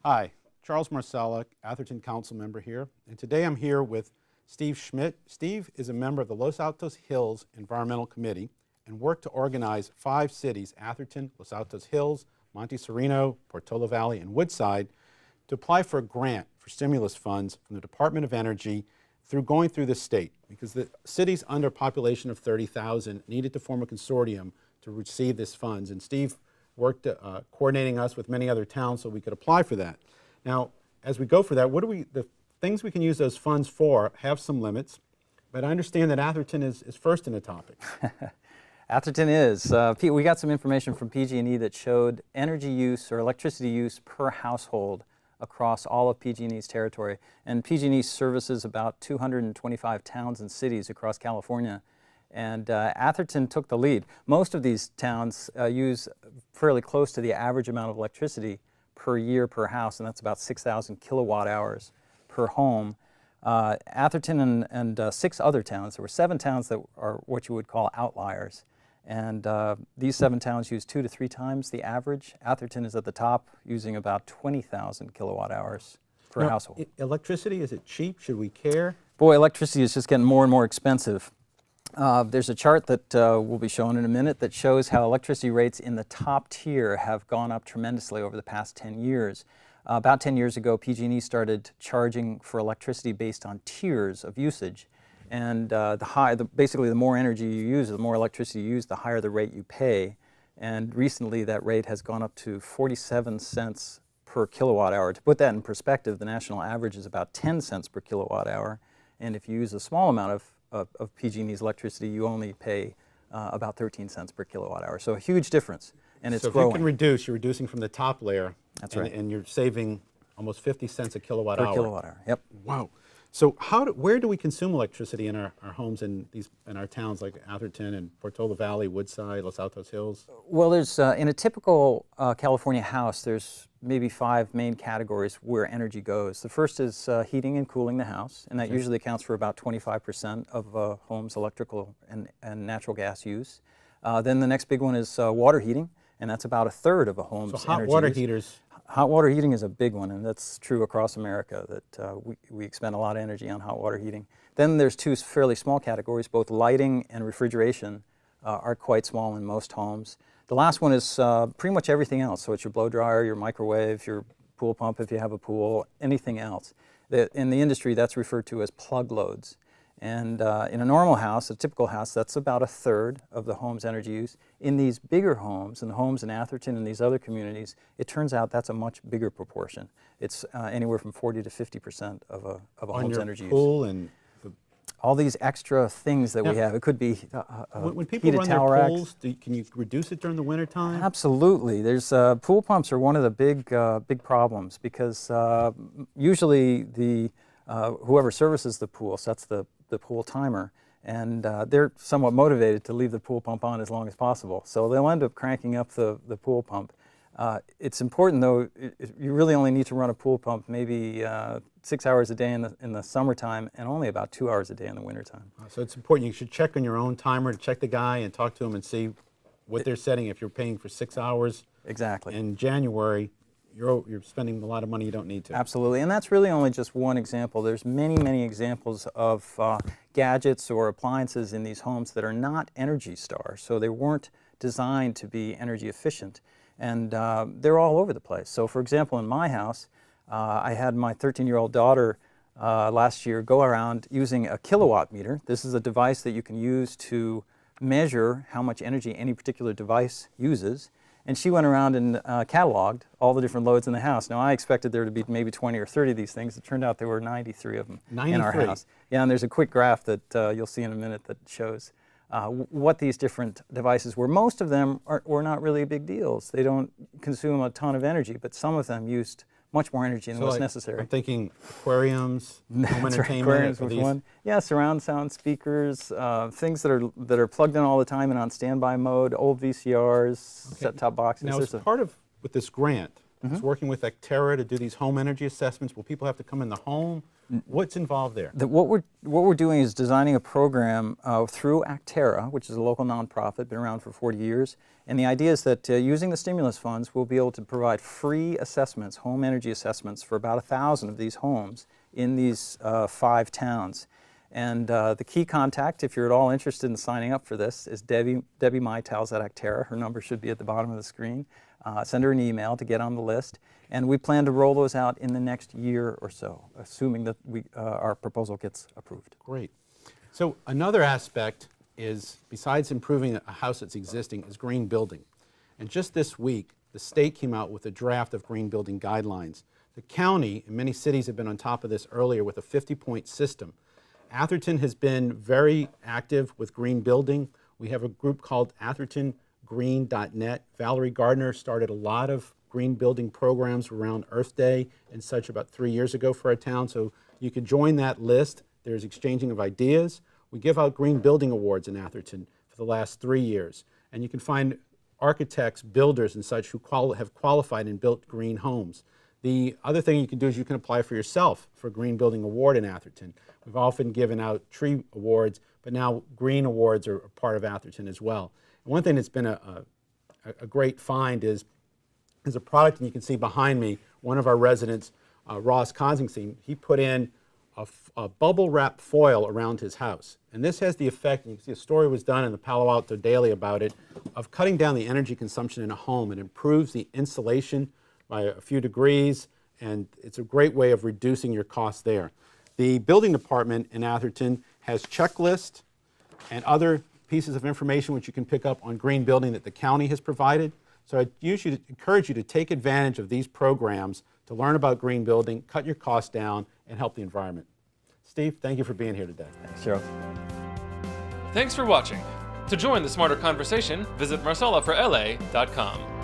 Hi, Charles Marsala, Atherton Council member here, and today I'm here with Steve Schmidt. Steve is a member of the Los Altos Hills Environmental Committee and worked to organize 5 cities, Atherton, Los Altos Hills, Monte Sereno, Portola Valley, and Woodside, to apply for a grant for stimulus funds from the Department of Energy going through the state, because the cities under a population of 30,000 needed to form a consortium to receive these funds, and Steve worked coordinating us with many other towns so we could apply for that. Now, as we go for that, the things we can use those funds for have some limits, but I understand that Atherton is first in the topic. Atherton is. We got some information from PG&E that showed energy use or electricity use per household across all of PG&E's territory. And PG&E services about 225 towns and cities across California. And Atherton took the lead. Most of these towns use fairly close to the average amount of electricity per year per house, and that's about 6,000 kilowatt hours per home. Atherton and 6 other towns, there were 7 towns that are what you would call outliers. And these 7 towns use 2 to 3 times the average. Atherton is at the top, using about 20,000 kilowatt hours per household. Electricity, is it cheap? Should we care? Boy, electricity is just getting more and more expensive. There's a chart that will be shown in a minute that shows how electricity rates in the top tier have gone up tremendously over the past 10 years. About 10 years ago, PG&E started charging for electricity based on tiers of usage. And basically the more energy you use, the more electricity you use, the higher the rate you pay. And recently that rate has gone up to 47 cents per kilowatt hour. To put that in perspective, the national average is about 10 cents per kilowatt hour. And if you use a small amount of PG&E's electricity, you only pay about 13 cents per kilowatt hour. So a huge difference, and it's growing. So if you can reduce, you're reducing from the top layer. That's right. And you're saving almost 50 cents a kilowatt hour. Per kilowatt hour, yep. Wow. So where do we consume electricity in our homes in our towns like Atherton and Portola Valley, Woodside, Los Altos Hills? Well, there's in a typical California house, there's maybe 5 main categories where energy goes. The first is heating and cooling the house, and that usually accounts for about 25% of a home's electrical and natural gas use. Then the next big one is water heating, and that's about 1/3 of a home's energy use. So hot water heaters. Hot water heating is a big one, and that's true across America, that we expend a lot of energy on hot water heating. Then there's 2 fairly small categories. Both lighting and refrigeration are quite small in most homes. The last one is pretty much everything else. So it's your blow dryer, your microwave, your pool pump if you have a pool, anything else. In the industry, that's referred to as plug loads. And in a normal house, a typical house, that's about 1/3 of the home's energy use. In these bigger homes, and the homes in Atherton and these other communities, it turns out that's a much bigger proportion. It's anywhere from 40 to 50% of a home's energy use. Pool and all these extra things that we have. It could be when people run their pools, can you reduce it during the winter time? Absolutely. There's pool pumps are one of the big problems, because usually whoever services the pool sets the pool timer, and they're somewhat motivated to leave the pool pump on as long as possible. So they'll end up cranking up the pool pump. It's important, though, you really only need to run a pool pump maybe 6 hours a day in the summertime, and only about 2 hours a day in the wintertime. So it's important. You should check on your own timer, check the guy and talk to him and see what they're setting. If you're paying for 6 hours exactly in January, you're spending a lot of money you don't need to. Absolutely, and that's really only just one example. There's many examples of gadgets or appliances in these homes that are not Energy Star, so they weren't designed to be energy efficient, and they're all over the place. So for example, in my house, I had my 13-year-old daughter last year go around using a kilowatt meter. This is a device that you can use to measure how much energy any particular device uses. And she went around and cataloged all the different loads in the house. Now, I expected there to be maybe 20 or 30 of these things. It turned out there were 93 of them in our house. Yeah, and there's a quick graph that you'll see in a minute that shows what these different devices were. Most of them were not really big deals. They don't consume a ton of energy, but some of them used much more energy than was necessary. I'm thinking aquariums, home entertainment. Aquariums was one. Yeah, surround sound speakers, things that are plugged in all the time and on standby mode, old VCRs, set-top boxes. Now, as part of with this grant, is working with Actera to do these home energy assessments. Will people have to come in the home? What's involved there? What we're doing is designing a program through Actera, which is a local nonprofit, been around for 40 years. And the idea is that using the stimulus funds, we'll be able to provide free assessments, home energy assessments, for about 1,000 of these homes in these 5 towns. And the key contact, if you're at all interested in signing up for this, is Debbie Mytals at Actera. Her number should be at the bottom of the screen. Send her an email to get on the list. And we plan to roll those out in the next year or so, assuming that our proposal gets approved. Great. So another aspect is, besides improving a house that's existing, is green building. And just this week, the state came out with a draft of green building guidelines. The county and many cities have been on top of this earlier with a 50-point system. Atherton has been very active with green building. We have a group called AthertonGreen.net. Valerie Gardner started a lot of green building programs around Earth Day and such about 3 years ago for our town, so you could join that list. There's exchanging of ideas. We give out green building awards in Atherton for the last 3 years, and you can find architects, builders, and such who have qualified and built green homes. The other thing you can do is you can apply for yourself for a Green Building Award in Atherton. We've often given out tree awards, but now green awards are part of Atherton as well. And one thing that's been a great find is a product, and you can see behind me, one of our residents, Ross Consingstein, he put in a bubble wrap foil around his house. And this has the effect, and you can see a story was done in the Palo Alto Daily about it, of cutting down the energy consumption in a home. It improves the insulation by a few degrees, and it's a great way of reducing your costs there. The building department in Atherton has checklists and other pieces of information which you can pick up on green building that the county has provided. So I usually encourage you to take advantage of these programs to learn about green building, cut your costs down, and help the environment. Steve, thank you for being here today. Thanks, Joe. Thanks for watching. To join the smarter conversation, visit marsalaforla.com.